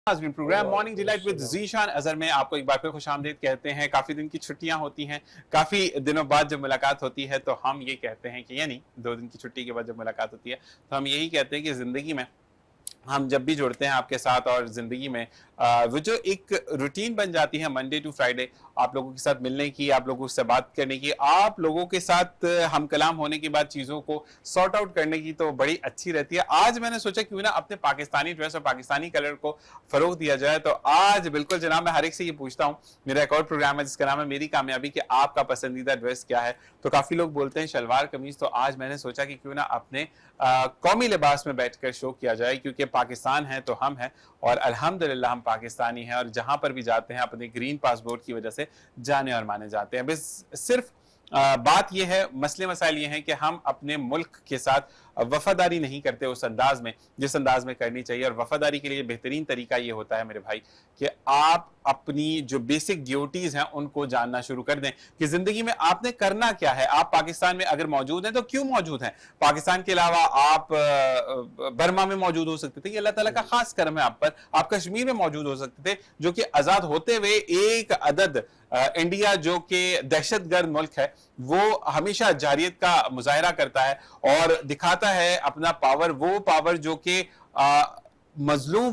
Programme morning delight with Zeeshan Azhar میں آپ کو ایک بار پھر خوش آمدید کہتے ہیں. کافی دن کی چھٹیاں ہوتی ہیں, کافی دنوں بعد جب ملاقات ہوتی ہے تو ہم یہ کہتے ہیں کہ یعنی 2 دن کی چھٹی کے بعد جب ملاقات ہوتی ہے تو ہم یہی کہتے ہیں کہ زندگی میں ہم جب بھی جڑتے ہیں آپ کے ساتھ اور زندگی میں وہ جو ایک روٹین بن جاتی ہے منڈے ٹو فرائیڈے, آپ لوگوں کے ساتھ ملنے کی, آپ لوگوں سے بات کرنے کی, آپ لوگوں کے ساتھ ہم کلام ہونے کے بعد چیزوں کو سارٹ آؤٹ کرنے کی, تو بڑی اچھی رہتی ہے. آج میں نے سوچا کیوں نہ اپنے پاکستانی ڈریس اور پاکستانی کلر کو فروغ دیا جائے. تو آج بالکل جناب میں ہر ایک سے یہ پوچھتا ہوں, میرا ایک اور پروگرام ہے جس کا نام ہے میری کامیابی, کہ آپ کا پسندیدہ ڈریس کیا ہے. تو کافی لوگ بولتے ہیں شلوار قمیض, تو آج میں نے سوچا کہ کیوں نہ اپنے قومی لباس میں بیٹھ کر شو کیا جائے, کیونکہ پاکستان ہے تو ہم ہیں اور الحمدللہ ہم پاکستانی ہیں, اور جہاں پر بھی جاتے ہیں اپنے گرین پاسپورٹ کی وجہ سے جانے اور مانے جاتے ہیں. بس صرف بات یہ ہے, مسئلے مسائل یہ ہیں کہ ہم اپنے ملک کے ساتھ وفاداری نہیں کرتے اس انداز میں جس انداز میں کرنی چاہیے. اور وفاداری کے لیے بہترین طریقہ یہ ہوتا ہے میرے بھائی کہ آپ اپنی جو بیسک ڈیوٹیز ہیں ان کو جاننا شروع کر دیں کہ زندگی میں آپ نے کرنا کیا ہے. آپ پاکستان میں اگر موجود ہیں تو کیوں موجود ہیں؟ پاکستان کے علاوہ آپ برما میں موجود ہو سکتے تھے, یہ اللہ تعالیٰ کا خاص کرم ہے آپ پر. آپ کشمیر میں موجود ہو سکتے تھے جو کہ آزاد ہوتے ہوئے ایک عدد انڈیا جو کہ دہشت گرد ملک ہے وہ ہمیشہ جارحیت کا مظاہرہ کرتا ہے اور دکھاتا ہے اپنا پاور, وہ پاور جو کہ مظلوم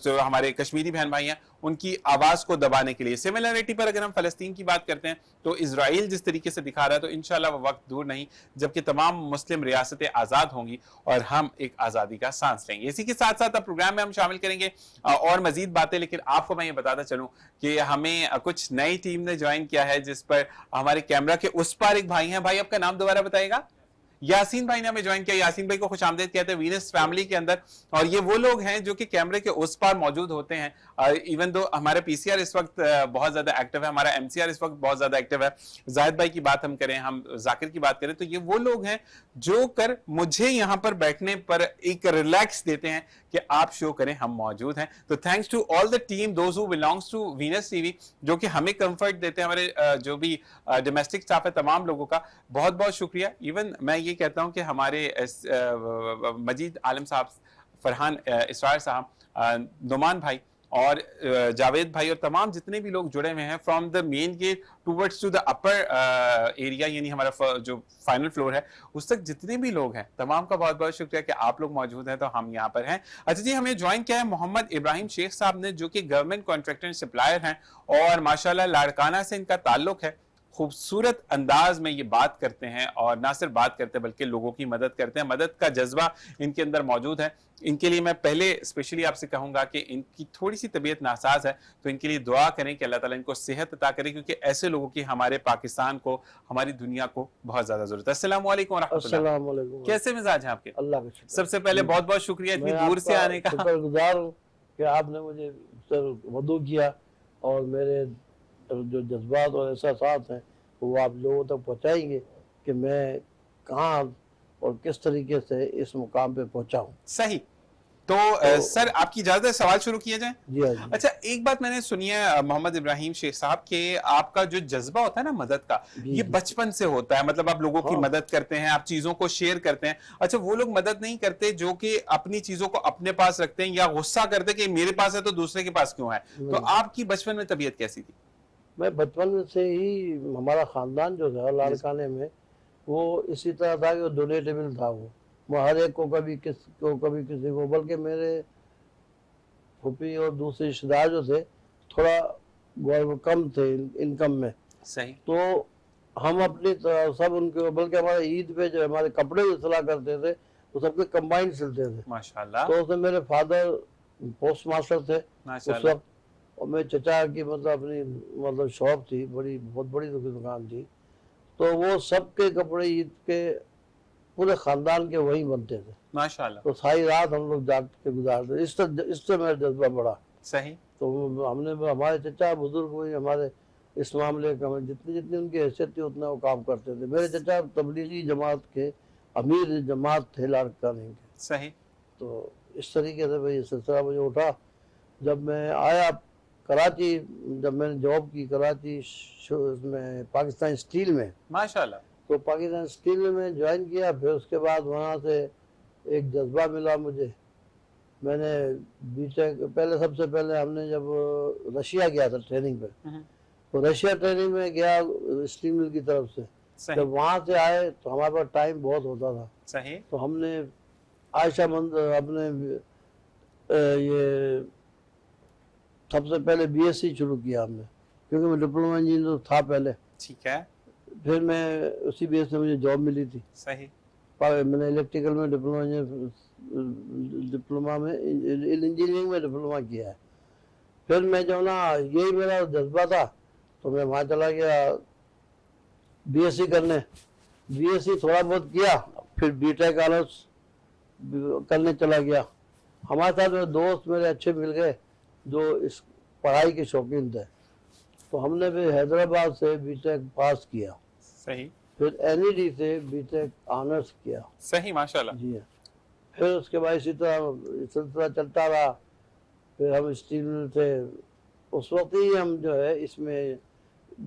جو ہمارے کشمیری بہن بھائی ہیں ان کی آواز کو دبانے کے لیے. سملرٹی پر اگر ہم فلسطین کی بات کرتے ہیں تو اسرائیل جس طریقے سے دکھا رہا ہے تو انشاءاللہ وہ وقت دور نہیں جبکہ تمام مسلم ریاستیں آزاد ہوں گی اور ہم ایک آزادی کا سانس لیں گے. اسی کے ساتھ ساتھ اب پروگرام میں ہم شامل کریں گے اور مزید باتیں, لیکن آپ کو میں یہ بتاتا چلوں کہ ہمیں کچھ نئی ٹیم نے جوائن کیا ہے جس پر ہمارے کیمرہ کے اس پار ایک بھائی ہیں. بھائی آپ کا نام دوبارہ بتائے گا؟ یاسین بھائی نے ہمیں جوائن کیا. یاسین بھائی کو خوش آمدید کہتے ہیں وینس فیملی کے اندر, اور یہ وہ لوگ ہیں جو کہ کیمرے کے اس پار موجود ہوتے ہیں. ایون دو ہمارا پی سی آر اس وقت بہت زیادہ ایکٹیو ہے, ہمارا ایم سی آر اس وقت بہت زیادہ ایکٹیو ہے. زاہد بھائی کی بات ہم کریں, ہم ذاکر کی بات کریں, تو یہ وہ لوگ ہیں جو کر مجھے یہاں پر بیٹھنے پر ایک ریلیکس دیتے ہیں کہ آپ شو کریں ہم موجود ہیں. تو thanks to all the team those who belongs to Venus TV جو کہ ہمیں کمفرٹ دیتے ہیں, ہمارے جو بھی ڈومیسٹک سٹاف ہے تمام لوگوں کا بہت بہت شکریہ. ایون میں یہ کہتا ہوں کہ ہمارے مجید عالم صاحب, فرحان اسرار صاحب, نعمان بھائی اور جاوید بھائی اور تمام جتنے بھی لوگ جڑے ہوئے ہیں from the main gate towards to the upper area, یعنی ہمارا جو فائنل فلور ہے اس تک جتنے بھی لوگ ہیں تمام کا بہت بہت شکریہ کہ آپ لوگ موجود ہیں تو ہم یہاں پر ہیں. اچھا جی, ہمیں جوائن کیا ہے محمد ابراہیم شیخ صاحب نے جو کہ گورنمنٹ کانٹریکٹر سپلائر ہیں اور ماشاءاللہ لاڑکانہ سے ان کا تعلق ہے. خوبصورت انداز میں یہ بات کرتے ہیں اور نہ صرف بات کرتے ہیں بلکہ لوگوں کی مدد کرتے ہیں. مدد کا جذبہ ان کے اندر موجود ہے. ان کے لیے میں پہلے اسپیشلی آپ سے کہوں گا کہ ان کی تھوڑی سی طبیعت ناساز ہے تو ان کے لیے دعا کریں کہ اللہ تعالیٰ ان کو صحت عطا کرے, کیونکہ ایسے لوگوں کی ہمارے پاکستان کو, ہماری دنیا کو بہت زیادہ ضرورت ہے. السلام علیکم ورحمۃ اللہ. السلام علیکم. کیسے مزاج ہیں آپ کے؟ اللہ کا شکر. سب سے پہلے بہت بہت شکریہ اتنی دور سے آنے کا. شکر گزار ہوں کہ آپ نے مجھے مدعو کیا اور میرے جو جذبات اور احساسات ہیں وہ آپ لوگوں تک پہنچائیں گے کہ میں کہاں اور کس طریقے سے اس مقام پہ پہنچا ہوں. صحیح. تو سر آپ کی اجازت ہے سوال شروع کیے جائیں؟ جی ہاں جی. اچھا, ایک بات میں نے سنی ہے محمد ابراہیم شیخ صاحب کہ آپ کا جو جذبہ ہوتا ہے نا مدد کا, یہ بچپن سے ہوتا ہے, مطلب آپ لوگوں کی مدد کرتے ہیں, آپ چیزوں کو شیئر کرتے ہیں. اچھا, وہ لوگ مدد نہیں کرتے جو کہ اپنی چیزوں کو اپنے پاس رکھتے ہیں یا غصہ کرتے کہ میرے پاس ہے تو دوسرے کے پاس کیوں ہے, تو آپ کی بچپن میں طبیعت کیسی تھی؟ میں بچپن سے ہی, ہمارا خاندان جو تھا لاڑکانے میں وہ اسی طرح تھا کہ ڈونیٹیبل تھا. وہ ہر ایک کو کبھی کسی کو, بلکہ میرے پھوپھی اور دوسرے رشتے دار جو تھے تھوڑا کم تھے انکم میں. صحیح. تو ہم اپنی سب ان کے, بلکہ ہمارے عید پہ جو ہمارے کپڑے جو سلا کرتے تھے وہ سب کے کمبائنڈ سلتے تھے ماشاءاللہ. تو اس میں میرے فادر پوسٹ ماسٹر تھے اس وقت, اور میرے چچا کی مطلب شاپ تھی, بہت بڑی دکان تھی. تو وہ سب کے کپڑے عید کے پورے خاندان کے وہیں بنتے تھے ماشاءاللہ. تو ساری رات ہم لوگ جاگ کے گزارتے, اس سے میرا جذبہ بڑھا. صحیح. تو ہم نے, ہمارے چچا بزرگ ہوئے ہمارے اس معاملے کا, جتنی ان کی حیثیت تھی اتنا وہ کام کرتے تھے. میرے چچا تبلیغی جماعت کے امیر جماعت تھے لاڑکانے کے. صحیح. تو اس طریقے سے یہ سلسلہ مجھے اٹھا. جب میں آیا کراچی, جب میں نے جاب کی کراچی میں پاکستان اسٹیل میں ماشاءاللہ, تو پاکستان اسٹیل میں جوائن کیا. پھر اس کے بعد وہاں سے ایک جذبہ ملا مجھے میں نے بی ٹیک پہلے سب سے پہلے ہم نے جب رشیا گیا تھا ٹریننگ پہ، تو رشیا ٹریننگ میں گیا اسٹیل مل کی طرف سے، جب وہاں سے آئے تو ہمارے پاس ٹائم بہت ہوتا تھا، صحیح، تو ہم نے عائشہ مند اپنے یہ سب سے پہلے بی ایس سی شروع کیا ہم نے، کیونکہ میں ڈپلوما انجینئر تھا پہلے، ٹھیک ہے، پھر میں اسی بیس سے مجھے جاب ملی تھی، صحیح، میں نے الیکٹریکل میں ڈپلوما میں انجینئرنگ میں ڈپلوما کیا ہے، پھر میں جو نا یہی میرا جذبہ تھا تو میں وہاں چلا گیا بی ایس سی کرنے، بی ایس سی تھوڑا بہت کیا، پھر بی ٹیک آنرس کرنے چلا گیا۔ ہمارے ساتھ میں دوست میرے اچھے مل گئے جو اس پڑھائی کے شوقین تھے، تو ہم نے پھر حیدرآباد سے بی ٹیک پاس کیا، صحیح، پھر این ای ڈی سے بی ٹیک آنرس کیا، صحیح، ماشاءاللہ، جی ہاں، پھر اس کے بعد اسی طرح سلسلہ چلتا رہا، پھر ہم اسٹیل مل تھے، اس وقت ہی ہم جو ہے اس میں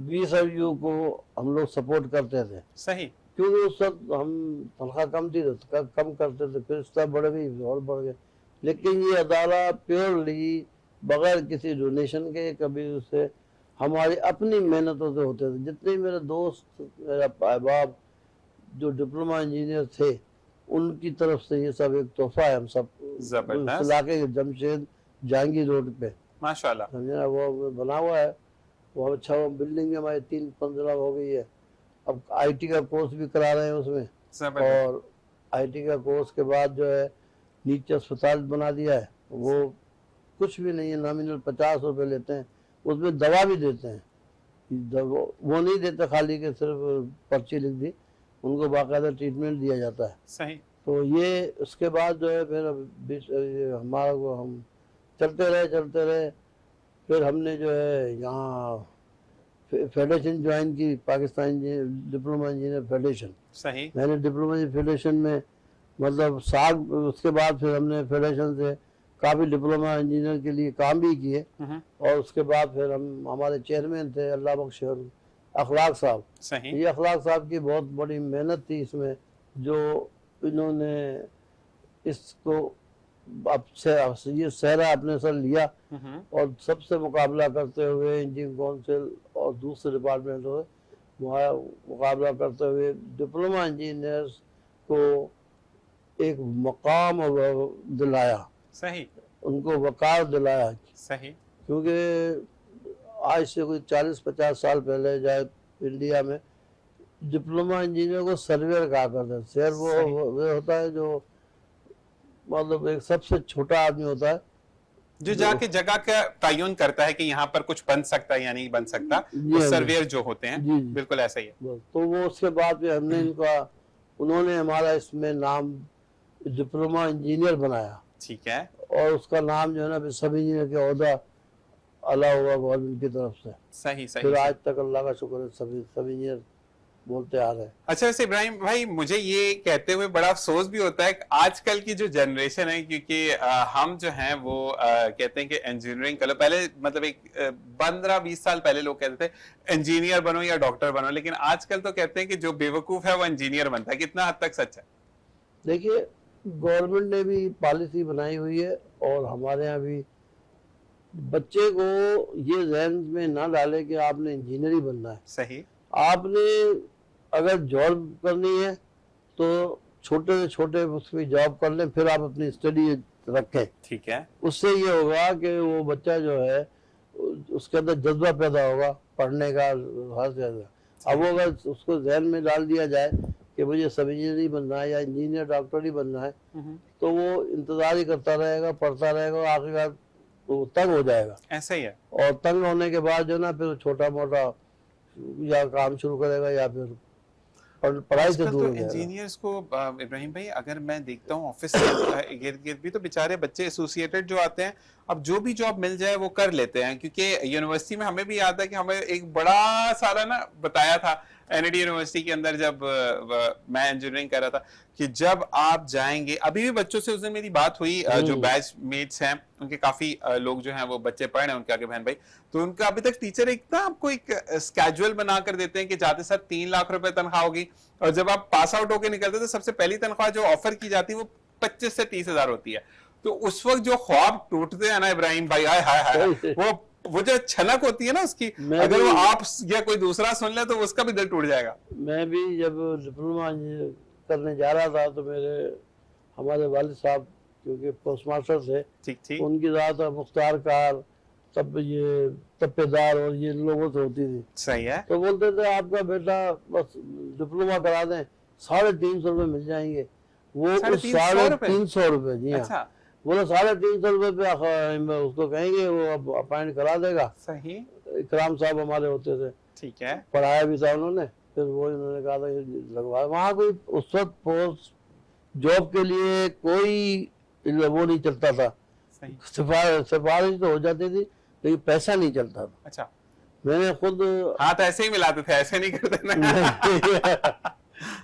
BSU کو ہم لوگ سپورٹ کرتے تھے، صحیح، کیونکہ اس وقت ہم تنخواہ کم تھی تو کم کرتے تھے، پھر اس طرح بڑھ گئی اور بڑھ گئے، لیکن یہ ادارہ پیورلی بغیر کسی ڈونیشن کے کبھی اسے ہماری اپنی محنتوں سے ہوتے تھے، جتنے میرے دوست میرا احباب جو ڈپلوما انجینئر تھے ان کی طرف سے یہ سب ایک تحفہ ہے، ہم سب اس زبردست، علاقے کے جمشید جہانگیر روڈ پہ ماشاءاللہ، سمجھنا وہ بنا ہوا ہے، وہ اچھا وہ بلڈنگ ہماری 3 منزلہ ہو گئی ہے، اب آئی ٹی کا کورس بھی کرا رہے ہیں اس میں، زبردست، اور آئی ٹی کا کورس کے بعد جو ہے نیچے اسپتال بنا دیا ہے، وہ کچھ بھی نہیں ہے، نامینل 50 روپے لیتے ہیں، اس میں دوا بھی دیتے ہیں، وہ نہیں دیتے خالی کہ صرف پرچی لکھ دی، ان کو باقاعدہ ٹریٹمنٹ دیا جاتا ہے، صحیح، تو یہ اس کے بعد جو ہے پھر ہمارا کو ہم چلتے رہے، پھر ہم نے جو ہے یہاں فیڈریشن جوائن کی، پاکستان ڈپلوما انجینئر فیڈریشن، صحیح، میں نے ڈپلوما فیڈریشن میں مطلب اس کے بعد پھر ہم نے فیڈریشن سے کافی ڈپلوما انجینئر کے لیے کام بھی کیے، اور اس کے بعد پھر ہمارے چیئرمین تھے اللہ بخش اخلاق صاحب، صحیح، یہ اخلاق صاحب کی بہت بڑی محنت تھی اس میں، جو انہوں نے اس کو یہ سہرا اپنے سر لیا، اور سب سے مقابلہ کرتے ہوئے انجینئرنگ کونسل اور دوسرے ڈپارٹمنٹ سے مقابلہ کرتے ہوئے ڈپلوما انجینئرز کو ایک مقام دلایا، صحیح، ان کو وقار دلایا، صحیح، کیونکہ آج سے کوئی 40-50 سال پہلے جائے انڈیا میں ڈپلوما انجینئر کو سرویئر کہا کرتے ہیں، سیر وہ ہوتا ہے جو مطلب ایک سب سے چھوٹا آدمی ہوتا ہے جو جا کے جگہ کا تعین کرتا ہے کہ یہاں پر کچھ بن سکتا ہے یا نہیں بن سکتا، وہ سرویئر جو ہوتے ہیں، بالکل ایسا ہی ہے، تو وہ اس کے بعد پھر ہم نے انہوں نے ہمارا اس میں نام ڈپلوما انجینئر بنایا، ٹھیک ہے، اور اس کا نام جو ہے نا سب انجینئر کے عہدہ اللہ ہوا گورنمنٹ کی طرف سے، صحیح، پھر صحیح، آج تک اللہ کا شکر ہے سب انجینئر بولتے آ رہے ہیں۔ اچھا ویسے ابراہیم بھائی مجھے یہ کہتے ہوئے بڑا افسوس بھی ہوتا ہے کہ آج کل کی جو جنریشن ہے، کیونکہ ہم جو ہیں وہ کہتے ہیں کہ انجینئرنگ کرو، پہلے مطلب ایک 15-20 سال پہلے لوگ کہتے تھے انجینئر بنو یا ڈاکٹر بنو، لیکن آج کل تو کہتے ہیں کہ جو بے وقوف ہے وہ انجینئر بنتا ہے، کتنا حد تک سچ ہے؟ دیکھیے گورنمنٹ نے بھی پالیسی بنائی ہوئی ہے، اور ہمارے ہاں بھی بچے کو یہ ذہن میں نہ ڈالے کہ آپ نے انجینئر ہی بننا ہے، صحیح، آپ نے اگر جاب کرنی ہے تو چھوٹے سے چھوٹے اس میں جاب کر لیں، پھر آپ اپنی اسٹڈی رکھیں، ٹھیک ہے، اس سے یہ ہوگا کہ وہ بچہ جو ہے اس کے اندر جذبہ پیدا ہوگا پڑھنے کا، ہر جگہ اب وہ اگر اس کو ذہن میں ڈال دیا جائے کہ مجھے سب انجینئر ہی بننا ہے یا انجینئر ڈاکٹر ہی بننا ہے، تو وہ انتظار ہی کرتا رہے گا، پڑھتا رہے گا، اور آخر وہ تنگ ہو جائے گا، ایسا ہی ہے، اور تنگ ہونے کے بعد جو نا پھر چھوٹا موٹا یا کام شروع کرے گا یا پھر پڑھائی سے دور ہو جائے گا۔ انجینئرز کو ابراہیم بھائی اگر میں دیکھتا ہوں آفس کے گرد گرد بھی تو بیچارے بچے ایسوسیٹڈ جو آتے ہیں، اب جو بھی جاب مل جائے وہ کر لیتے ہیں، کیونکہ یونیورسٹی میں ہمیں بھی یاد ہے کہ ہمیں ایک بڑا سارا نا بتایا تھا این ڈی یونیورسٹی کے اندر، جب میں انجینئرنگ کر رہا تھا، کہ جب آپ جائیں گے، ابھی بھی بچوں سے اس دن میری بات ہوئی، جو بیچ میٹس ہیں ان کے کافی لوگ جو ہیں وہ بچے پڑھ رہے ہیں ان کے آگے بہن بھائی، تو ان کا ابھی تک ٹیچر ایک نا آپ کو ایک اسکیجول بنا کر دیتے ہیں کہ جاتے سر 3 لاکھ روپے تنخواہ ہوگی، اور جب آپ پاس آؤٹ ہو کے نکلتے تو سب سے پہلی تنخواہ جو آفر کی جاتی ہے وہ 25 سے 30 ہزار ہوتی ہے، تو اس وقت جو خواب ٹوٹتے ہیں نا ابراہیم بھائی، ہائے ہائے ہائے، وہ جو چھلک ہوتی ہے نا اس کی، اگر وہ آپ یا کوئی دوسرا سن لے تو اس کا بھی دل ٹوٹ جائے گا۔ میں بھی جب ڈپلوما کرنے جا رہا تھا تو ہمارے والد صاحب کیونکہ پوسٹ ماسٹر تھے، ان کی ذات مختار کار، تب یہ تپے دار اور یہ لوگوں سے ہوتی تھی، صحیح ہے، تو بولتے تھے آپ کا بیٹا بس ڈپلوما کرا دیں 350 روپے مل جائیں گے۔ وہ 350 روپے، جی ہاں، بولے 350 روپے پہ اس کو کہیں گے وہ اب اپائنٹ کرا دے گا۔ صحیح، اکرام صاحب ہمارے ہوتے تھے، ٹھیک ہے، پڑھایا بھی تھا انہوں نے، پھر وہ انہوں نے کہا تھا لگوایا۔ وہاں کوئی اس وقت پوسٹ جاب کے لیے کوئی وہ نہیں چلتا تھا، سفارش تو ہو جاتی تھی لیکن پیسہ نہیں چلتا تھا۔ اچھا، میں نے خود ہاتھ ایسے ہی ملاتے تھے، ایسے نہیں کرتے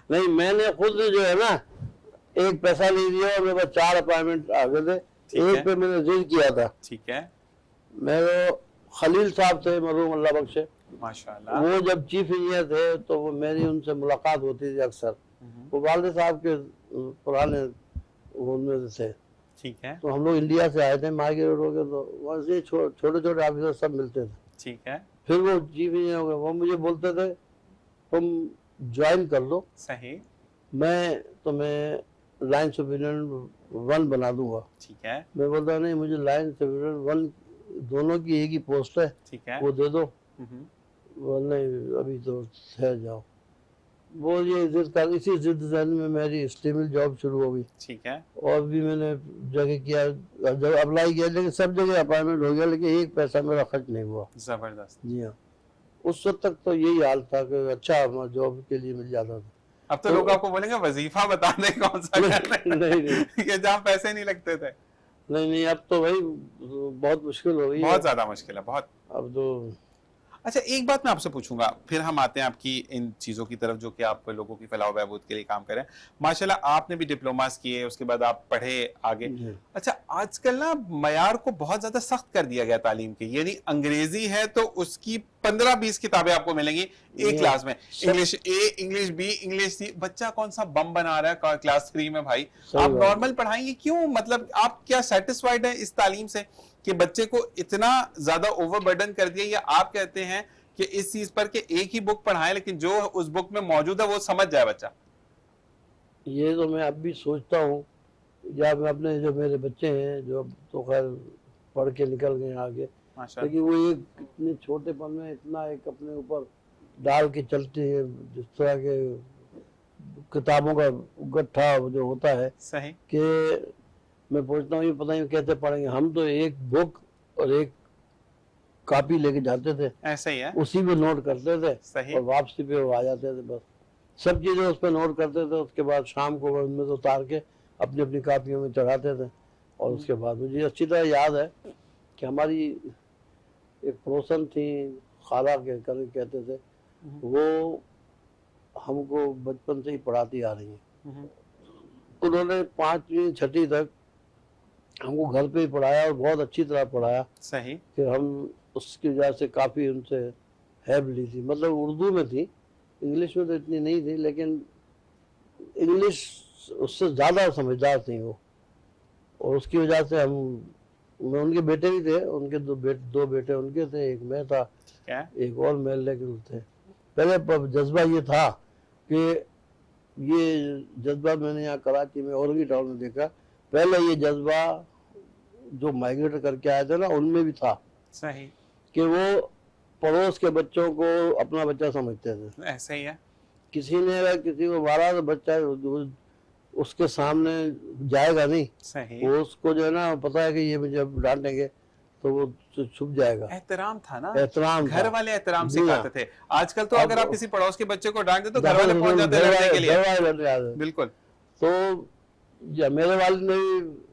نہیں، میں نے خود جو ہے نا ایک پیسہ نہیں دیا اور میرے پاس 4 اپائنٹمنٹ آ گئے تھے، ایک پہ میں نے ریز کیا تھا۔ ٹھیک ہے، میرے خلیل صاحب تھے مرحوم اللہ بخشے، ماشاءاللہ، وہ جب چیف انجینئر تھے تو وہ میری ان سے ملاقات ہوتی تھی اکثر، وہ والد صاحب کے پرانے ان میں سے، ٹھیک ہے، تو ہم لوگ انڈیا سے آئے تھے مائیگریٹ ہو کے، تو وہاں سے چھوٹے چھوٹے آفیسر سب ملتے تھے، ٹھیک ہے، پھر وہ چیف انجینئر ہو گئے، وہ مجھے بولتے تھے تم جوائن کر لو، صحیح، میں تمہیں لائن سپرنٹینڈنٹ 1 بنا دوں گا، ٹھیک ہے، میں بولتا نہیں مجھے لائن سپرنٹینڈنٹ 1 دونوں کی ایک ہی پوسٹ ہے، ٹھیک ہے، وہ دے دو، نہیں ابھی تو ٹھہر جاؤ۔ وہ یہ اسی ضد ذہن میں میری اسٹیبل جاب شروع ہو گئی، ٹھیک ہے، اور بھی میں نے جگہ کیا، جب اپلائی کیا لیکن سب جگہ اپائنٹمنٹ ہو گیا لیکن ایک پیسہ میرا خرچ نہیں ہوا۔ زبردست، جی ہاں، اس وقت تک تو یہی حال تھا کہ اچھا جاب کے لیے مل جاتا تھا۔ اب تو لوگ آپ کو بولیں گے وظیفہ بتا دیں کون سا نہیں کہ جہاں پیسے نہیں لگتے تھے۔ نہیں، اب تو بھائی بہت مشکل ہو گئی، بہت زیادہ مشکل ہے، بہت، اب تو۔ اچھا، ایک بات میں آپ سے پوچھوں گا، پھر ہم آتے ہیں آپ کی ان چیزوں کی طرف جو کہ آپ لوگوں کی فلاح و بہبود کے لیے کام کریں۔ ماشاءاللہ آپ نے بھی ڈپلوماز کیے، اس کے بعد آپ پڑھے آگے۔ اچھا، آج کل نا معیار کو بہت زیادہ سخت کر دیا گیا تعلیم کے، یعنی انگریزی ہے تو اس کی 15-20 کتابیں آپ کو ملیں گی ایک کلاس میں، English A, English B, English C. بچہ کون سا بم بنا رہا ہے کلاس 3 میں بھائی، آپ نارمل پڑھائیں گے کیوں؟ مطلب آپ کیا سیٹسفائیڈ ہیں اس تعلیم سے کہ بچے کو اتنا زیادہ اوور برڈن کر دیا، یا آپ کہتے ہیں کہ اس چیز پر کہ ایک ہی بک پڑھائیں لیکن جو اس بک میں موجود ہے وہ سمجھ جائے بچہ؟ یہ تو میں اب بھی سوچتا ہوں، یا میں اپنے جو میرے بچے ہیں جو اب تو خیر پڑھ کے نکل گئے آگے، لیکن وہ ایک اتنے چھوٹے پن میں اتنا ایک اپنے اوپر ڈال کے چلتے ہیں، جس طرح کے کتابوں کا گٹھا جو ہوتا ہے، صحیح، کہ میں پوچھتا ہوں یہ پتہ نہیں کیسے پڑھیں گے۔ ہم تو ایک بک اور ایک کاپی لے کے جاتے تھے، ایسا ہی ہے، اسی پہ نوٹ کرتے تھے، صحیح، اور واپسی پہ وہ آ جاتے تھے، بس سب چیزیں اس پہ نوٹ کرتے تھے۔ اس کے بعد شام کو ان میں سے اتار کے اپنی اپنی کاپیوں میں چڑھاتے تھے۔ اور اس کے بعد مجھے اچھی طرح یاد ہے کہ ہماری ایک پڑوسن تھی، خالہ کہتے تھے، وہ ہم کو بچپن سے ہی پڑھاتی آ رہی ہیں۔ انہوں نے 5ویں 6ٹھی تک ہم کو گھر پہ ہی پڑھایا اور بہت اچھی طرح پڑھایا، صحیح، کہ ہم اس کی وجہ سے کافی ان سے ہیلپ لی تھی۔ مطلب اردو میں تھی، انگلش میں تو اتنی نہیں تھی، لیکن انگلش اس سے زیادہ سمجھدار تھیں وہ، اور اس کی وجہ سے میں ان کے بیٹے بھی تھے، ان کے 2 بیٹے ان کے تھے، ایک میں تھا، ایک اور میل لیکن تھے۔ پہلے جذبہ یہ تھا کہ یہ جذبہ میں نے یہاں کراچی میں اورنگی ٹاؤن میں دیکھا، پہلے یہ جذبہ جو مائیگریٹ کر کے آئے تھے نا ان میں بھی تھا، صحیح، کہ وہ پڑوس کے بچوں کو اپنا بچہ سمجھتے تھے۔ ایسا ہی ہے، کسی نے اگر کسی کو مارا تو بچہ اس کے سامنے جائے گا نہیں، صحیح، وہ اس کو جو ہے نا پتا ہے کہ یہ مجھے ڈانٹیں گے تو وہ چھپ جائے گا۔ احترام تھا نا، احترام، گھر والے احترام سکھاتے تھے۔ آج کل تو اگر آپ کسی پڑوس کے بچے کو ڈانٹ دیں تو گھر والے پہنچ جاتے ہیں لڑنے کے لیے۔ بالکل۔ تو میرے والد نے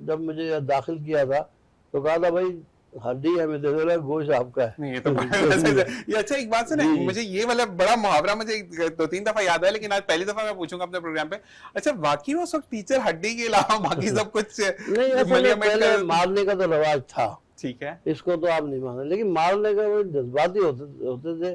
جب مجھے داخل کیا تھا تو کہا تھا بھائی ہڈی ہمیں دے دو، گوشت آپ کا ہے۔ یہ اچھا، ایک بات سنیں، مجھے یہ والا بڑا محاورہ مجھے 2-3 دفعہ یاد ہے لیکن آج پہلی دفعہ میں پوچھوں گا اپنے پروگرام پہ، اچھا واقعی اس وقت ٹیچر ہڈی کے علاوہ باقی سب کچھ نہیں؟ پہلے مارنے کا تو رواج تھا، ٹھیک ہے، اس کو تو آپ نہیں مانتے، لیکن مارنے کا وہ جذباتی ہوتے تھے،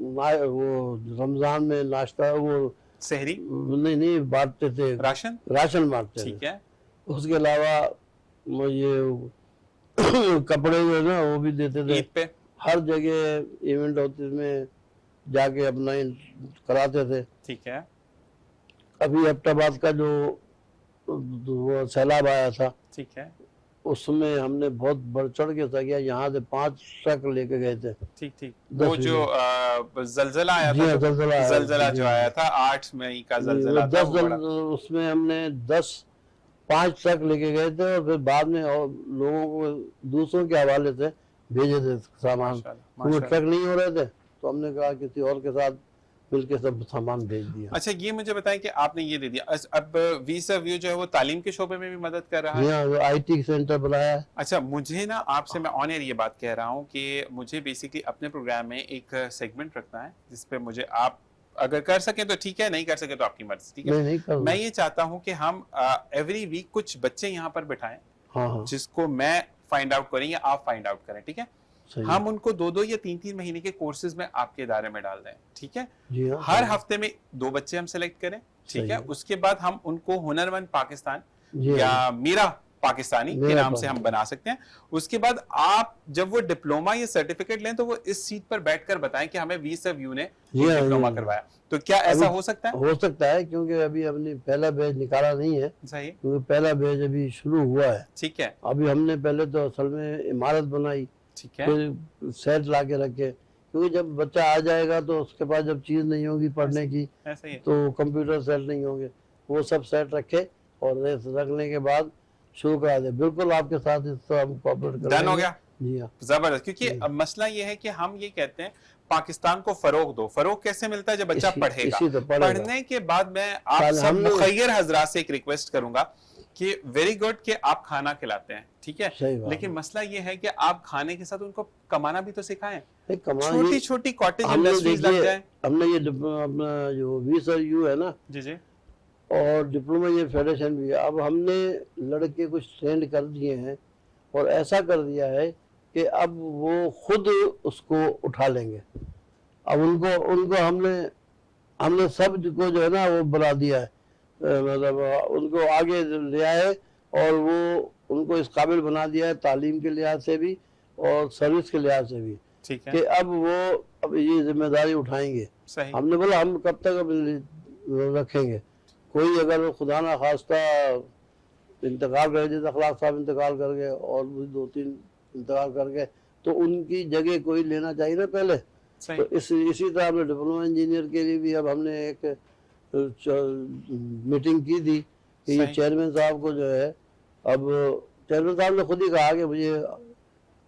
وہ رمضان میں ناشتہ وہ سحری نہیں بانٹتے تھے، راشن بانٹتے تھے. ٹھیک ہے. اس کے علاوہ یہ کپڑے جو ہے نا وہ بھی دیتے تھے. عید پہ ہر جگہ ایونٹ ہوتے میں جا کے اپنا کراتے تھے. ٹھیک ہے. ابھی ایبٹ آباد کا جو وہ سیلاب آیا تھا، ٹھیک ہے. اس میں ہم نے بہت بڑھ چڑھ کے حصہ کیا. یہاں سے 5 ٹرک لے کے گئے تھے. ٹھیک ٹھیک. وہ جو زلزلہ آیا تھا، زلزلہ جو آیا تھا 8 مئی کا زلزلہ تھا، اس میں ہم نے 5 ٹرک لے کے گئے تھے اور پھر بعد میں لوگوں کو دوسروں کے حوالے سے بھیجے تھے سامان. کیونکہ ٹرک نہیں ہو رہے تھے تو ہم نے کہا کسی اور کے ساتھ مل کے سب سامان بھیج دیا. اچھا یہ مجھے بتائیں کہ آپ نے یہ دے دیا، اب ویزا ویو جو ہے وہ تعلیم کے شعبے میں بھی مدد کر رہا ہے؟ آئی ٹی سینٹر بنایا ہے. اچھا مجھے نا آپ سے میں آن ایئر یہ بات کہہ رہا ہوں کہ مجھے بیسیکلی اپنے پروگرام میں ایک سیگمنٹ رکھنا ہے جس پہ مجھے آپ اگر کر سکیں تو ٹھیک ہے، نہیں کر سکیں تو آپ کی مرضی. ٹھیک ہے. میں یہ چاہتا ہوں کہ ہم ایوری ویک کچھ بچے یہاں پر بٹھائیں جس کو میں فائنڈ آؤٹ کریں یا آپ فائنڈ آؤٹ کریں. ٹھیک ہے. ہم ان کو 2 یا 3 مہینے کے کورسز میں آپ کے ادارے میں ڈال دیں. ٹھیک ہے. ہر ہفتے میں 2 بچے ہم سلیکٹ کریں. ٹھیک ہے. اس کے بعد ہم ان کو ہنرمند پاکستان یا میرا پاکستانی کے نام سے ہم بنا سکتے ہیں. اس کے بعد آپ جب وہ ڈپلوما یا سرٹیفکیٹ لیں تو وہ اس سیٹ پر بیٹھ کر بتائیں کہ ہمیں ویزا ویو نے ڈپلوما کروایا. تو کیا ایسا ہو سکتا ہے؟ ہو سکتا ہے، کیونکہ ابھی ہم نے پہلا بیچ نکالا نہیں ہے. صحیح. کیونکہ پہلا بیچ ابھی شروع ہوا ہے. ٹھیک ہے. ابھی ہم نے پہلے تو اصل میں عمارت بنائی، ٹھیک ہے، پھر سیٹ لا کے رکھے. کیونکہ جب بچہ آ جائے گا تو اس کے پاس جب چیز نہیں ہوگی پڑھنے کی تو کمپیوٹر سیٹ نہیں ہوں گے. وہ سب سیٹ رکھے اور رکھنے کے بعد شروع کرا دے. بالکل آپ کے ساتھ اس سے ہم کوآپریٹ کریں گے. ڈن ہو گیا. جی ہاں، زبردست. کیونکہ مسئلہ یہ ہے کہ ہم یہ کہتے ہیں پاکستان کو فروغ دو. فروغ کیسے ملتا ہے؟ جب بچہ پڑھے گا. پڑھنے کے بعد میں آپ سب مخیر حضرات سے ایک ریکویسٹ کروں گا کہ ویری گڈ کہ آپ کھانا کھلاتے ہیں. ٹھیک ہے. لیکن مسئلہ یہ ہے کہ آپ کھانے کے ساتھ ان کو کمانا بھی تو سکھائیں. چھوٹی چھوٹی کاٹیج انڈسٹریز لگ جائیں. ہم نے یہ اپنا جو VSU ہے نا، جی جی، اور ڈپلوما یہ فیڈریشن بھی ہے، اب ہم نے لڑکے کچھ ٹرینڈ کر دیے ہیں اور ایسا کر دیا ہے کہ اب وہ خود اس کو اٹھا لیں گے. اب ان کو ہم نے سب کو جو ہے نا وہ بنا دیا ہے، مطلب ان کو آگے لے آئے اور وہ ان کو اس قابل بنا دیا ہے تعلیم کے لحاظ سے بھی اور سروس کے لحاظ سے بھی، کہ اب وہ یہ ذمہ داری اٹھائیں گے. ہم نے بولا ہم کب تک اب رکھیں گے. کوئی اگر خدا نہ خواستہ انتقال کر، جیسے اخلاق صاحب انتقال کر گئے اور 2-3 انتقال کر گئے، تو ان کی جگہ کوئی لینا چاہیے نا پہلے. تو اسی طرح ہم نے ڈپلوما انجینئر کے لیے بھی اب ہم نے ایک میٹنگ کی تھی کہ یہ چیئرمین صاحب کو جو ہے، اب چیئرمین صاحب نے خود ہی کہا کہ مجھے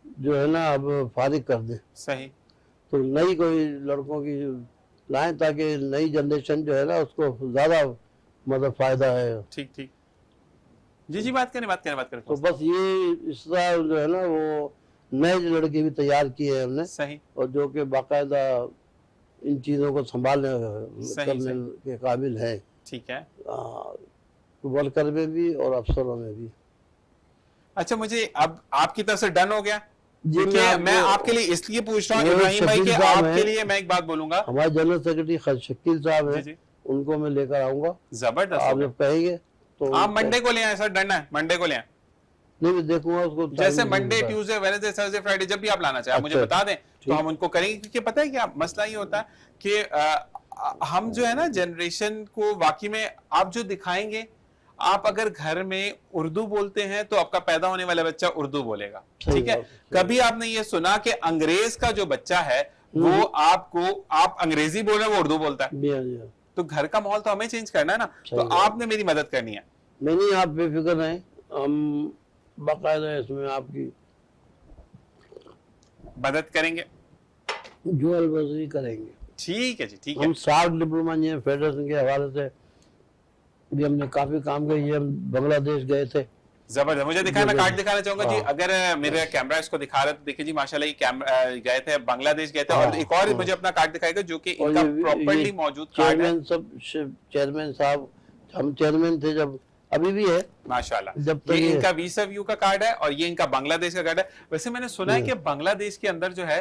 جو ہے نا اب فارغ کر دیں. صحیح. تو نئی کوئی لڑکوں کی لائیں تاکہ نئی جنریشن جو ہے نا اس کو زیادہ مطلب فائدہ ہے. ٹھیک ٹھیک. جی بات کریں. تو بس یہ اس طرح جو ہے نا وہ نئے لڑکے بھی تیار کیے ہیں ہم نے. صحیح. اور جو کہ باقاعدہ ان چیزوں کو سنبھالنے کرنے کے قابل ہیں. ٹھیک ہے. ورکر میں بھی اور افسروں میں بھی. اچھا مجھے اب آپ کی طرف سے ڈن ہو گیا. میں آپ کے لیے اس لیے پوچھ رہا ہوں ابراہیم بھائی کہ آپ کے لیے میں ایک بات بولوں گا. ہمارے جنرل سیکرٹری شکیل صاحب ہیں، ان کو میں لے کر آؤں گا. زبردست. آپ جب کہیں گے تو آپ منڈے کو لے آئیں. سر ڈن ہے، منڈے کو لے آئیں. نہیں میں دیکھوں گا اس کو، جیسے Monday, Tuesday, Wednesday, Thursday, Friday جب بھی آپ لانا چاہیں مجھے بتا دیں تو ہم ان کو کریں گے. کیونکہ پتہ ہے کیا مسئلہ یہ ہوتا ہے کہ ہم جو ہے نا جنریشن کو واقعی میں آپ جو دکھائیں گے، آپ اگر گھر میں اردو بولتے ہیں تو آپ کا پیدا ہونے والا بچہ اردو بولے گا. ٹھیک ہے. کبھی آپ نے یہ سنا کہ انگریز کا جو بچہ ہے وہ آپ انگریزی بول رہے ہیں وہ اردو بولتا ہے؟ تو گھر کا ماحول تو ہمیں چینج کرنا ہے نا. تو آپ نے میری مدد کرنی ہے. نہیں آپ بے فکر رہیں، ہم باقاعدہ اس میں آپ کی مدد کریں گے، جو البزری کریں گے. ٹھیک ہے جی. ٹھیک ہے. ہم 60 ڈپلوما انجینئر فیڈریشن کے حوالے سے بھی ہم نے کافی کام کیا. یہ ہم بنگلہ دیش گئے تھے. زبردست. مجھے دکھائیں، میں کارڈ دکھانا چاہوں گا جی. اگر میرا کیمرہ اس کو دکھا رہا ہے تو دیکھیں جی ماشاءاللہ یہ گئے تھے بنگلہ دیش گئے تھے. اور ایک اور مجھے اپنا کارڈ دکھائے گا جو کہ ان کا پراپرلی موجود کارڈ ہے. چیئرمین صاحب، ہم چیئرمین تھے جب، ابھی بھی ہے ماشاءاللہ. یہ ان کا ویزا ویو کا کارڈ ہے اور یہ ان کا بنگلہ دیش کا کارڈ ہے. ویسے میں نے سنا ہے کہ بنگلہ دیش کے اندر جو ہے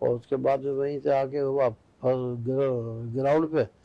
اور اس کے بعد وہیں سے آ کے وہ گراؤنڈ پہ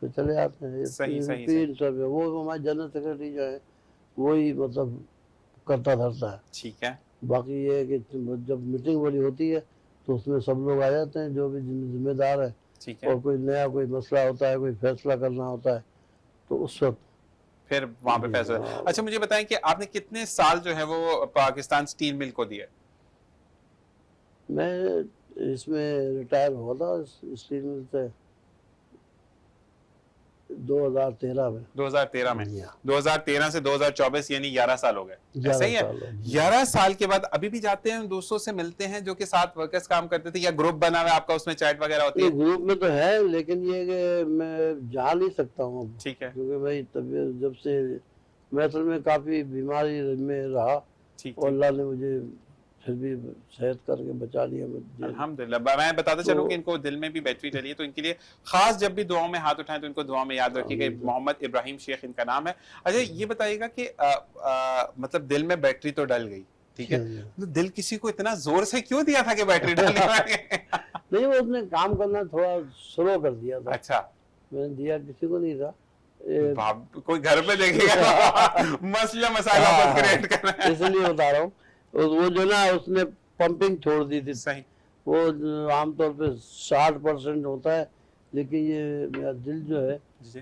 پھر چلے آتے ہیں. صحیح، صحیح، 3 سب وہ ہمارے جنرل سیکرٹری جو ہے وہی مطلب کرتا دھرتا ہے. ٹھیک ہے. باقی یہ ہے کہ جب میٹنگ والی ہوتی ہے تو اس میں سب لوگ آ جاتے ہیں جو بھی ذمہ دار ہے, ٹھیک ہے. اور کوئی نیا کوئی مسئلہ ہوتا ہے, کوئی فیصلہ کرنا ہوتا ہے تو اس وقت پھر وہاں پہ فیصلہ. اچھا مجھے بتائیں کہ آپ نے کتنے سال جو ہے وہ پاکستان سٹیل مل کو دیے؟ میں اس میں ریٹائر ہوا تھا اسٹیل مل سے 2013 میں. 2013 میں. 2013 سے 2024 یعنی 11 سال ہو گئے. 11 صحیح ہے. سال ہو گئے. 11 سال کے بعد ابھی بھی جاتے ہیں دوستوں سے ملتے ہیں جو کہ ساتھ ورکرز کام کرتے تھے, یا گروپ بنا ہوا ہے آپ کا اس میں چیٹ وغیرہ ہوتی ہے؟ گروپ میں تو ہے, لیکن یہ کہ میں جا نہیں سکتا ہوں ٹھیک ہے. کیونکہ بھائی طبیعت جب سے میں اصل میں کافی بیماری میں رہا, ٹھیک اور اللہ نے مجھے پھر بھی صحت کر کے بچا لیا. الحمدللہ. میں بتاتا چلوں کہ ان کو دل میں بھی بیٹری ڈلی ہے, تو ان کے لیے خاص جب بھی دعاؤں میں ہاتھ اٹھائیں تو ان کو دعا میں یاد رکھیے گا. محمد ابراہیم شیخ ان کا نام ہے. اچھا یہ بتائیے گا کہ مطلب دل میں بیٹری تو ڈل گئی, ٹھیک ہے, دل کسی کو اتنا زور سے کیوں دیا تھا کہ بیٹری ڈلنے لگے؟ نہیں, وہ اس نے کام کرنا تھوڑا سلو کر دیا تھا. اچھا, میں نے دیا کسی کو نہیں تھا. کوئی گھر پہ دیکھے گا مسئلہ مسائلہ خود کریٹ کرنا ہے, اس لیے بتا رہا ہوں. وہ جو نا اس نے پمپنگ چھوڑ دی تھی. صحیح. وہ عام طور پہ 60% ہوتا ہے, لیکن یہ میرا دل جو ہے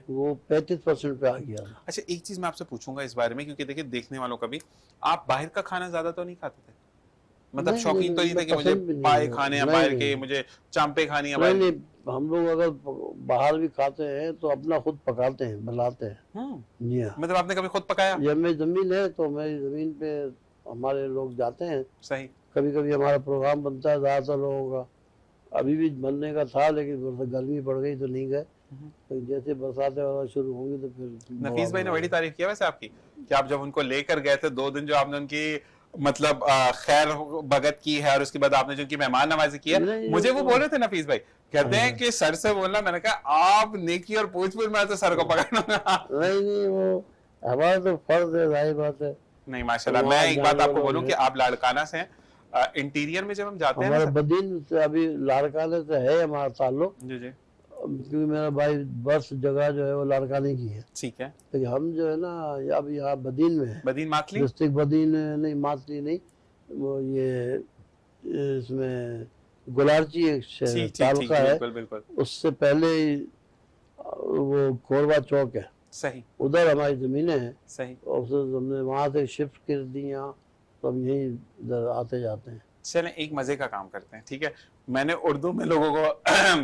وہ 35% پہ آ گیا تھا. اچھا ایک چیز میں آپ سے پوچھوں گا اس بارے میں, کیونکہ دیکھیں دیکھنے والوں کا بھی, آپ باہر کا کھانا زیادہ تو نہیں کھاتے تھے؟ مطلب شوقین تو نہیں تھے کہ مجھے پائے کھانے ہیں باہر کے, مجھے چامپے کھانی ہیں باہر؟ نہیں, ہم لوگ اگر باہر بھی کھاتے ہیں تو اپنا خود پکاتے ہیں, بناتے ہیں. جی ہاں. مطلب آپ نے کبھی خود پکایا؟ جب میں زمین ہے تو میری زمین پہ ہمارے لوگ جاتے ہیں. صحیح. کبھی کبھی ہمارا پروگرام بنتا ہے زیادہ تر لوگوں کا. ابھی بھی بننے کا تھا لیکن گرمی پڑ گئی تو نہیں گئے. جیسے برساتیں وغیرہ شروع ہوں گی تو پھر. نفیس بھائی نے بڑی تعریف کیا ویسے آپ کی, کہ آپ جب ان کو لے کر گئے تھے 2 دن جو آپ نے ان کی مطلب خیر بگت کی ہے, اور اس کے بعد آپ نے جو ان کی مہمان نوازی کی ہے, مجھے وہ بول رہے تھے نفیس بھائی, کہتے ہیں کہ سر سے بولنا. میں نے کہا آپ نیکی اور پوچھ پوچھ میں تو سر کو پکڑنا گا. نہیں, وہ ہمارا تو فرض ہے, ظاہر بات ہے. نہیں ماشاءاللہ. میں ایک بات آپ کو بولوں کہ آپ لاڑکانہ سے ہیں. انٹیریئر میں جب ہم جاتے ہیں ہمارا بدین سے ابھی لاڑکانے سے ہے ہمارا تعلق, جی جی, کیونکہ میرا بھائی بس جگہ جو ہے وہ لاڑکانے کی ہے. ٹھیک ہے. لیکن ہم جو ہے نا اب یہاں بدین میں ہے. بدین ماتلی ڈسٹرکٹ بدین نہیں, ماتلی نہیں, وہ یہ اس میں گلارچی ایک تعلقہ ہے, اس سے پہلے وہ کوروا چوک ہے. صحیح. ادھر ہماری زمینیں ہیں. صحیح. اور ہم نے وہاں سے شفٹ کر دی یہاں, تو ہم یہیں ادھر آتے جاتے ہیں. چلیں ایک مزے کا کام کرتے ہیں, ٹھیک ہے. میں نے اردو میں لوگوں کو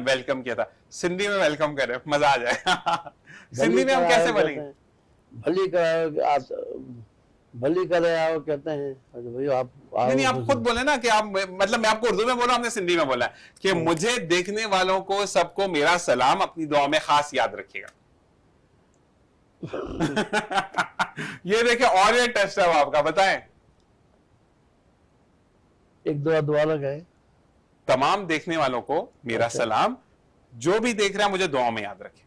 ویلکم کیا تھا, سندھی میں ویلکم کریں, مزہ آ جائے. سندھی میں ہم کیسے بولیں گے؟ بھلی کرے آؤ کہتے ہیں. نہیں آپ خود بولے نا کہ آپ, مطلب میں آپ کو اردو میں بولا, ہم نے سندھی میں بولا کہ مجھے دیکھنے والوں کو سب کو میرا سلام, اپنی دعا میں خاص یاد رکھیے گا. یہ دیکھیں, اور یہ ٹیسٹ ہے آپ کا, بتائیں. ایک دعا لگائے. تمام دیکھنے والوں کو میرا سلام, جو بھی دیکھ رہا ہے مجھے دعا میں یاد رکھے.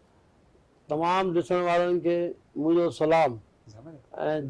تمام ڈسن والوں کے مجھے سلام.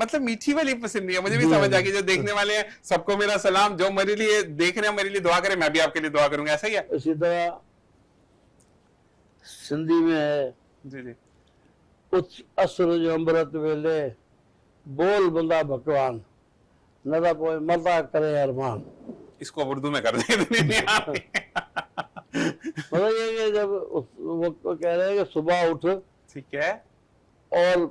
مطلب میٹھی والی پسند ہے, مجھے بھی سمجھ آ گئی. جو دیکھنے والے ہیں سب کو میرا سلام, جو میرے لیے دیکھ رہے ہیں میرے لیے دعا کریں, میں بھی آپ کے لیے دعا کروں گا. ایسا ہی ہے. اسی طرح سندھی میں ہے, جی جی, کچھ عصر جو امرت ویلے بول بندہ بھگوان, نہ تھا پوئے متا کرے ارمان. اس کو اردو میں کر دیں. مطلب یہ کہ جب وہ کہہ رہے ہیں کہ صبح اٹھ, ٹھیک ہے, اور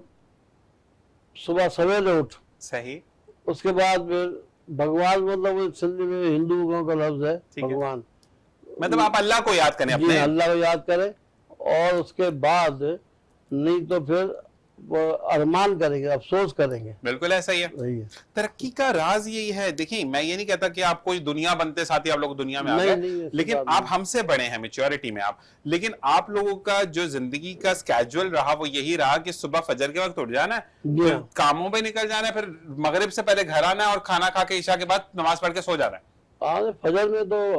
صبح سویرے اٹھ. صحیح. اس کے بعد پھر بھگوان, مطلب سندھی میں ہندوؤں کا لفظ ہے بھگوان, مطلب آپ اللہ کو یاد کریں, اپنے اللہ کو یاد کریں, اور اس کے بعد نہیں تو پھر ارمان کریں گے, افسوس کریں گے. بالکل ایسا ہی ہے. ترقی کا راز یہی ہے. دیکھیں میں یہ نہیں کہتا کہ آپ کوئی دنیا بنتے ساتھ ہی آپ لوگ دنیا میں آ گئے, لیکن آپ ہم سے بڑے ہیں میچورٹی میں آپ, لیکن آپ لوگوں کا جو زندگی کا اسکیجول رہا وہ یہی رہا کہ صبح فجر کے وقت اٹھ جانا ہے, کاموں پہ نکل جانا ہے, پھر مغرب سے پہلے گھر آنا ہے, اور کھانا کھا کے عشاء کے بعد نماز پڑھ کے سو جانا ہے. آج فجر میں تو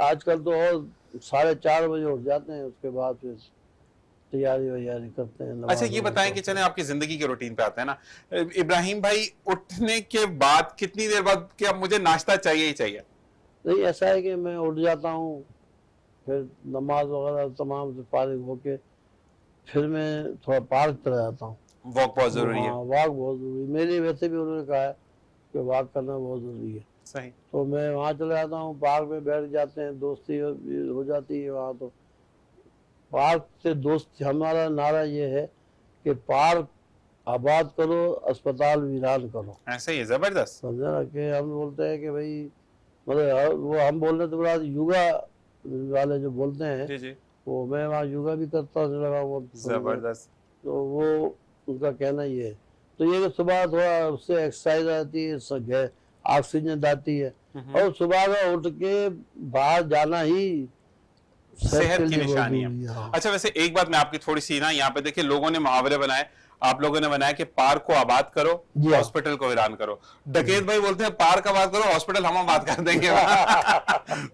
آج کل تو اور 4:30 بجے اٹھ جاتے ہیں، اس کے بعد پھر تیاری ویاری کرتے ہیں، اچھا نماز یہ وماز بتائیں کہ پڑھتے چلیں آپ کی زندگی کے روٹین پہ آتے ہیں نا, ابراہیم بھائی اٹھنے کے بعد کتنی دیر بعد کہ اب مجھے ناشتہ چاہیے ہی چاہیے؟ ہیں۔ نہیں ایسا ہے کہ میں اٹھ جاتا ہوں، پھر نماز وغیرہ تمام سے فارغ ہو کے پھر میں تھوڑا پارک چلا جاتا ہوں۔ واک بہت ضروری ہے. ہاں واک بہت ضروری ہے، میرے لیے ویسے بھی انہوں نے کہا ہے کہ واک کرنا بہت ضروری ہے، صحیح. تو میں وہاں چلا جاتا ہوں، پارک میں بیٹھ جاتے ہیں، دوستی ہو جاتی ہے وہاں۔ تو پارک سے دوست، ہمارا نعرہ یہ ہے کہ پارک آباد کرو، اسپتال ویران کرو، ایسے ہی ہے, زبردست. سمجھا نا؟ کہ ہم بولتے ہیں کہ بھائی مطلب وہ ہم بولنے تو بڑا یوگا والے جو بولتے ہیں جی جی وہ میں وہاں یوگا بھی کرتا ہوں لگا ہوا، زبردست. تو وہ ان کا کہنا یہ ہے۔ تو یہ کہ صبح تھوڑا اس سے ایکسرسائز آتی ہے، آکسیجن آتی ہے، اور صبح کا اٹھ کے باہر جانا ہی صحت کے صحت کی لیے بہت نشانی ہے. ضروری ہے۔ ہاں اچھا ویسے ایک بات میں آپ کی تھوڑی سی نا, یہاں پہ دیکھیں لوگوں نے محاورے بنائے, آپ لوگوں نے بنایا کہ پارک کو آباد کرو, جی ہاں۔ ہاسپٹل کو ویران کرو. ڈکیت بھائی بولتے ہیں پارک آباد کرو, ہاسپٹل ہم آباد کر دیں گے.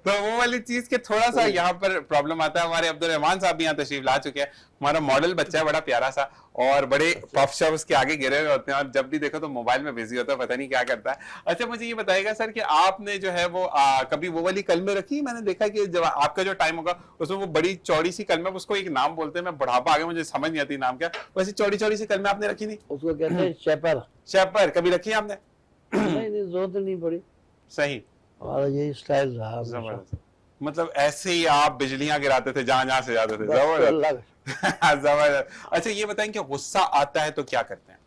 تو وہ والی چیز کے تھوڑا سا یہاں پر پرابلم آتا ہے. ہمارے عبدالرحمان صاحب بھی یہاں تشریف لا چکے ہیں, ہمارا ماڈل بچہ ہے بڑا پیارا سا, اور بڑے پف شپ اس کے آگے گرے ہوئے ہوتے ہیں, اور جب بھی دیکھو تو موبائل میں بزی ہوتا ہے, پتہ نہیں کیا کرتا ہے. اچھا مجھے یہ بتائے گا سر کہ آپ نے جو ہے وہ کبھی وہ والی کلمے رکھی؟ میں نے دیکھا کہ جب آپ کا جو ٹائم ہوگا اس میں وہ بڑی چوڑی سی کلمہ, اس کو ایک نام بولتے ہیں, میں بڑھاپا آ گیا مجھے سمجھ نہیں آتی نام کیا, ویسے چوڑی چوڑی سی کلمہ آپ نے رکھی نہیں؟ اس کو کہتے ہیں شیپر۔ شیپر کبھی رکھی ہے آپ نے؟ نہیں نہیں ضرورت نہیں پڑی، صحیح. ہمارا یہی اسٹائل رہا ہمیشہ۔ زبردست. مطلب ایسے ہی آپ بجلیاں گراتے تھے جہاں جہاں سے جاتے تھے. بس اللہ زبردست. زبردست. اچھا یہ بتائیں کہ غصہ آتا ہے تو کیا کرتے ہیں؟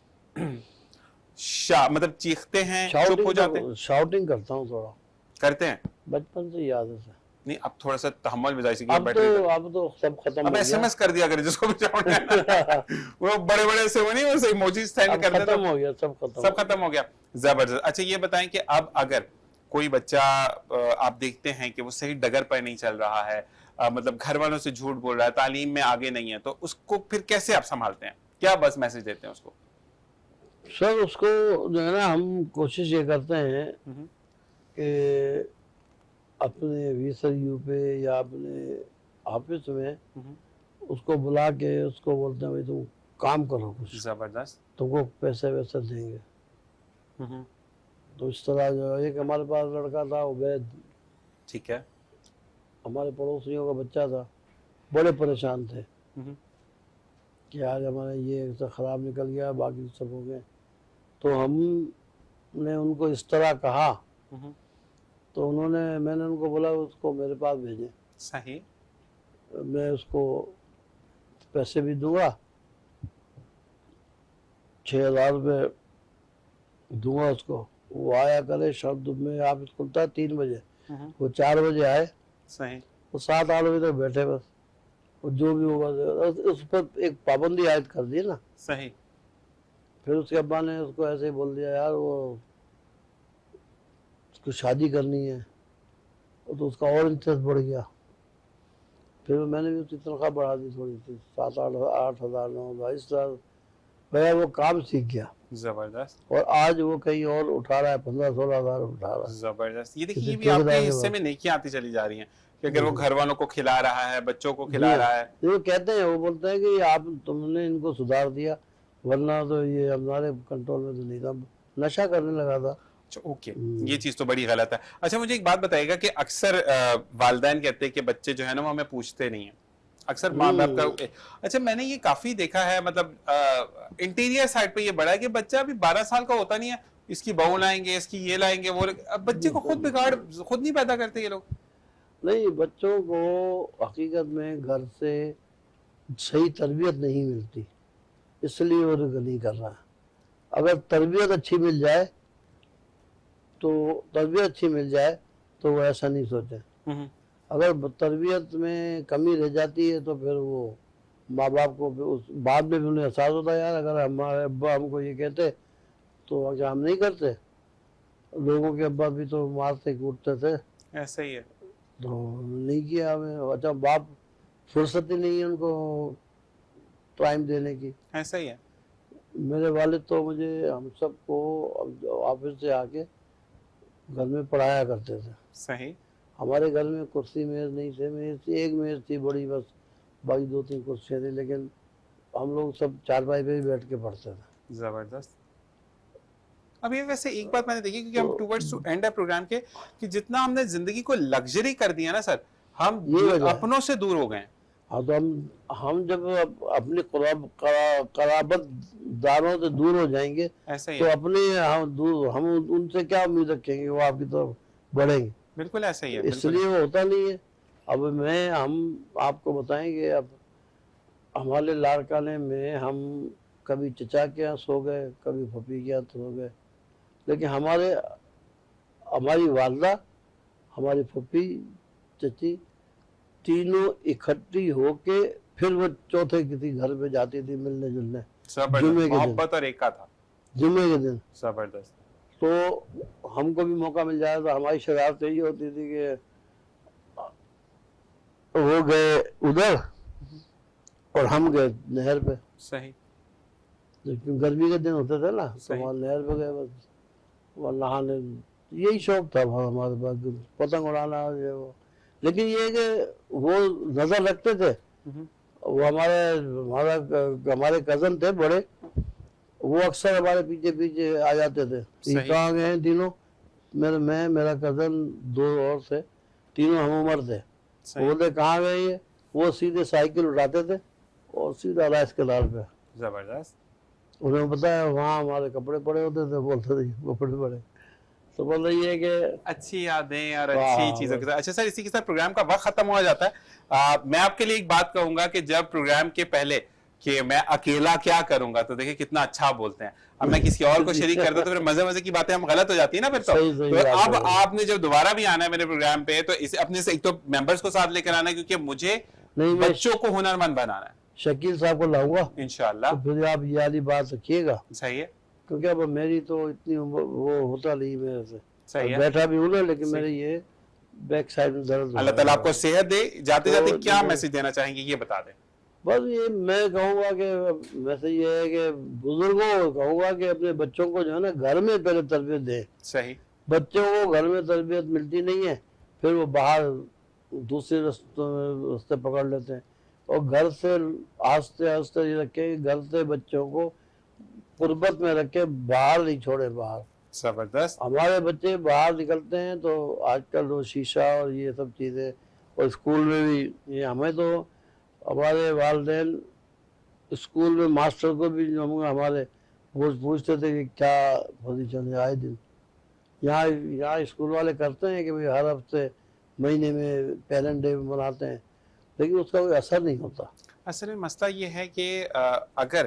مطلب چیختے ہیں, چپ ہو جاتے ہیں؟ شاؤٹنگ کرتا ہوں تھوڑا، کرتے ہیں. بچپن سے ہی عادت ہے۔ نہیں اب تھوڑا سا تحمل مزاج کی اب بیٹری تک, اب تو سب ختم اب ہو ایس ایم گیا، ایس کر دیا کرے جس کو بھی چاہتے ہیں. وہ بڑے بڑے سے وہ نہیں ویسے ایموجیز اب سینڈ کرتے ختم ہو گیا، سب ختم ہو گیا. زبردست. اچھا یہ بتائیں کہ اب اگر کوئی بچہ آپ دیکھتے ہیں کہ وہ صحیح ڈگر پر نہیں چل رہا ہے, مطلب گھر والوں سے جھوٹ بول رہا ہے, تعلیم میں آگے نہیں ہے, تو اس کو پھر کیسے آپ سنبھالتے ہیں؟ کیا بس میسج دیتے ہیں اس کو؟ سر اس کو جو ہے نا ہم کوشش یہ کرتے ہیں کہ اپنے VSRU پہ یا اپنے آفس میں اس کو بلا کے اس کو بولتے ہیں بھائی تم کام کرو کچھ، زبردست. تم کو پیسے ویسے دیں گے۔ تو اس طرح جو ایک ہمارے پاس لڑکا تھا عبید، ٹھیک ہے, ہمارے پڑوسیوں کا بچہ تھا، بڑے پریشان تھے کہ آج ہمارا یہ ایسا خراب نکل گیا، باقی سب ہو گئے۔ تو ہم نے ان کو اس طرح کہا تو میں نے ان کو بولا اس کو میرے پاس بھیجیں، صحیح, میں اس کو پیسے بھی دوں گا، 6,000 روپے دوں گا اس کو، وہ آیا کرے شام میں، آفس کھلتا ہے 3 بجے، وہ 4 بجے آئے، صحیح, وہ 7-8 بجے تک بیٹھے بس، اور جو بھی ہوگا اس پر ایک پابندی عائد کر دی نا۔ صحیح. پھر اس کے ابا نے اس کو ایسے ہی بول دیا یار وہ اس کو شادی کرنی ہے، تو اس کا اور انٹرسٹ بڑھ گیا۔ پھر میں نے بھی اس کی تنخواہ بڑھا دی تھوڑی سی، 7-8 ہزار 9 ہزار، اس طرح بھیا وہ کام سیکھ گیا، زبردست. اور آج وہ کہیں اور اٹھا رہا ہے، 15-16 ہزار اٹھا رہا ہے۔ زبردست. یہ دیکھیے یہ بھی آپ کے حصے میں نیکیاں آتی چلی جا رہی ہیں کہ اگر وہ گھر والوں کو کھلا رہا ہے, بچوں کو کھلا رہا ہے. وہ کہتے ہیں، وہ بولتے ہیں کہ آپ تم نے ان کو سدھار دیا، ورنہ تو یہ ہمارے کنٹرول میں تو نہیں تھا، نشہ کرنے لگا تھا۔ اوکے, یہ چیز تو بڑی غلط ہے. اچھا مجھے ایک بات بتائیے گا کہ اکثر والدین کہتے ہیں کہ بچے جو ہے نا وہ ہمیں پوچھتے نہیں ہیں, اکثر ماں باپ کا. اچھا میں نے یہ کافی دیکھا ہے, مطلب انٹیریئر سائڈ پہ یہ بڑا ہے کہ بچہ ابھی 12 سال کا ہوتا نہیں ہے, اس کی بہو لائیں گے, اس کی یہ لائیں گے, وہ بچے کو خود نہیں پیدا کرتے یہ لوگ. نہیں، بچوں کو حقیقت میں گھر سے صحیح تربیت نہیں ملتی، اس لیے وہ نہیں کر رہا ہے۔ اگر تربیت اچھی مل جائے تو وہ ایسا نہیں سوچے۔ اگر تربیت میں کمی رہ جاتی ہے تو پھر وہ ماں باپ کو بعد میں بھی انہیں احساس ہوتا ہے یار اگر ہمارے ابا ہم کو یہ کہتے تو کیا ہم نہیں کرتے؟ لوگوں کے ابا بھی تو مارتے کوٹتے تھے، ایسا ہی ہے تو نہیں کیا ہمیں۔ اچھا باپ فرصت ہی نہیں ہے ان کو ٹائم دینے کی۔ ایسا ہی ہے. میرے والد تو مجھے ہم سب کو آفس سے آ کے گھر میں پڑھایا کرتے تھے. صحیح. ہمارے گھر میں کرسی میز نہیں تھے, میز تھی, ایک میز تھی بڑی بس, باقی 2-3 کرسیاں تھیں, لیکن ہم لوگ سب چارپائی پہ ہی بیٹھ کے پڑھتے تھے. زبردست. اب یہ ویسے ایک بات میں نے دیکھی کیونکہ ہم ٹوورڈز ٹو اینڈ ہے پروگرام کے کہ جتنا ہم نے زندگی کو لگژری کر دیا نا سر, ہم اپنوں سے دور ہو گئے ہیں. ہاں تو ہم جب اپنے قرابت داروں سے دور ہو جائیں گے تو اپنے ہم ان سے کیا امید رکھیں گے وہ آپ کی طرف بڑھیں گے. بالکل ایسا ہی ہے. اس لیے وہ ہوتا نہیں ہے. اب ہم آپ کو بتائیں گے, اب ہمارے لاڑکانے میں ہم کبھی چچا کے یہاں سو گئے, کبھی پھپھی کے یہاں سو گئے, لیکن ہماری والدہ, ہماری پھپھی, چچی تینوں اکٹھی ہو کے پھر وہ چوتھے کسی گھر پہ جاتی تھی ملنے جلنے. محبت اور ایک کا تھا جمعے کے دن. زبردست. تو ہم کو بھی موقع مل جائے تو ہماری شرارت یہی ہوتی تھی کہ وہ گئے ادھر اور ہم گئے نہر پہ. صحیح. گرمی کے دن ہوتے تھے نا تو وہاں نہر پہ گئے, بس وہاں نہانے. یہی شوق تھا ہمارے پاس, پتنگ اڑانا یہ وہ. لیکن یہ کہ وہ نظر رکھتے تھے, وہ ہمارے کزن تھے بڑے, وہ اکثر ہمارے پیچھے پیچھے آ جاتے تھے. کہاں گئے ہیں تینوں, میں میرا کزن 2 اور تھے, تینوں ہم عمر تھے. بولتے کہاں گئے یہ, وہ سیدھے سائیکل اٹھاتے تھے اور سیدھا رائس کلار پہ. زبردست. انہوں نے بتایا وہاں ہمارے کپڑے پڑے ہوتے تھے, بولتے تھے کپڑے پڑے. تو بول رہی ہے کہ اچھی یادیں اور اچھی چیزوں کے ساتھ. اچھا سر, اسی کے ساتھ پروگرام کا وقت ختم ہو جاتا ہے. میں آپ کے لیے ایک بات کہوں گا کہ جب پروگرام کے پہلے کہ میں اکیلا کیا کروں گا, تو دیکھیں کتنا اچھا بولتے ہیں. اب میں کسی اور کو شریک کرتا تو پھر مزے کی باتیں ہم غلط ہو جاتی ہیں نا پھر. تو اب آپ نے جب دوبارہ بھی آنا ہے میرے پروگرام پہ تو اسے اپنے سے ایک تو ممبرز کو ساتھ لے کر آنا ہے, کیونکہ مجھے بچوں کو ہنرمند بنانا ہے. شکیل صاحب کو لاؤں گا انشاءاللہ. پھر آپ یہ والی بات رکھیے گا. صحیح ہے. کیونکہ اب میری تو اتنی وہ ہوتا نہیں میرے سے. صحیح ہے. بیٹھا بھی ہوں نا, لیکن میرے یہ بیک سائڈ میں درد. اللہ تعالیٰ آپ کو صحت دے. جاتے جاتے کیا میسج دینا چاہیں گے یہ بتا دیں. بس یہ میں کہوں گا کہ ویسے یہ ہے کہ بزرگوں کو کہوں گا کہ اپنے بچوں کو جو ہے نا گھر میں پہلے تربیت دیں. صحیح. بچوں کو گھر میں تربیت ملتی نہیں ہے, پھر وہ باہر دوسرے راستے پکڑ لیتے ہیں. اور گھر سے آہستہ آہستہ یہ رکھے, گھر سے بچوں کو قربت میں رکھے, باہر نہیں چھوڑے. باہر زبردست. ہمارے بچے باہر نکلتے ہیں تو آج کل وہ شیشہ اور یہ سب چیزیں, اور اسکول میں بھی یہ ہمیں تو ہمارے والدین اسکول میں ماسٹر کو بھی ہمارے پوچھتے تھے کہ کیا پوزیشن ہے. آئے دن یہاں اسکول والے کرتے ہیں کہ بھئی ہر ہفتے مہینے میں پیرنٹ ڈے مناتے ہیں, لیکن اس کا کوئی اثر نہیں ہوتا. اصل میں مسئلہ یہ ہے کہ اگر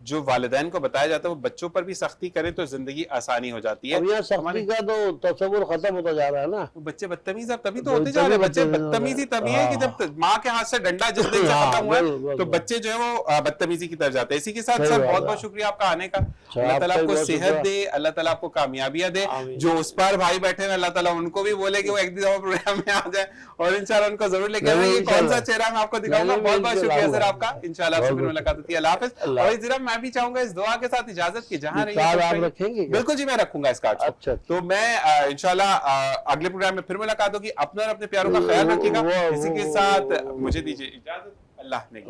جو والدین کو بتایا جاتا ہے وہ بچوں پر بھی سختی کریں تو زندگی آسانی ہو جاتی ہے. اب یہاں سختی کا تو تصور ختم ہوتا جا رہا ہے نا. بچے بدتمیز اب تبھی تو ہوتے جا رہے ہیں. بچے بدتمیزی تبھی ہے کہ جب ماں کے ہاتھ سے ڈنڈا جس دن سے ختم ہوا ہے تو بچے جو ہے وہ بدتمیزی کی طرف جاتے ہیں. اسی کے ساتھ سر بہت بہت شکریہ آپ کا آنے کا. اللہ تعالیٰ آپ کو صحت دے, اللہ تعالیٰ آپ کو کامیابیاں دے. جو اس پر بھائی بیٹھے ہیں اللہ تعالیٰ ان کو بھی بولے کہ وہ ایک دفعہ پروگرام میں آ جائیں اور انشاءاللہ ان کو ضرور لے کے آئیں. یہ کون سا چہرہ میں آپ کو دکھاؤں گا. بہت بہت شکریہ سر آپ کا. انشاءاللہ آپ سے پھر ملاقات ہوتی ہے. اللہ حافظ. اور اس طرح میں بھی چاہوں گا اس دعا کے ساتھ اجازت کی جہاں رہیے. بالکل جی, میں رکھوں گا اس کارڈ. اچھا, تو میں انشاءاللہ اگلے پروگرام میں پھر ملاقات ہوگی. اپنا اور اپنے پیاروں کا خیال رکھیے گا. اسی کے ساتھ مجھے دیجیے اجازت. اللہ نے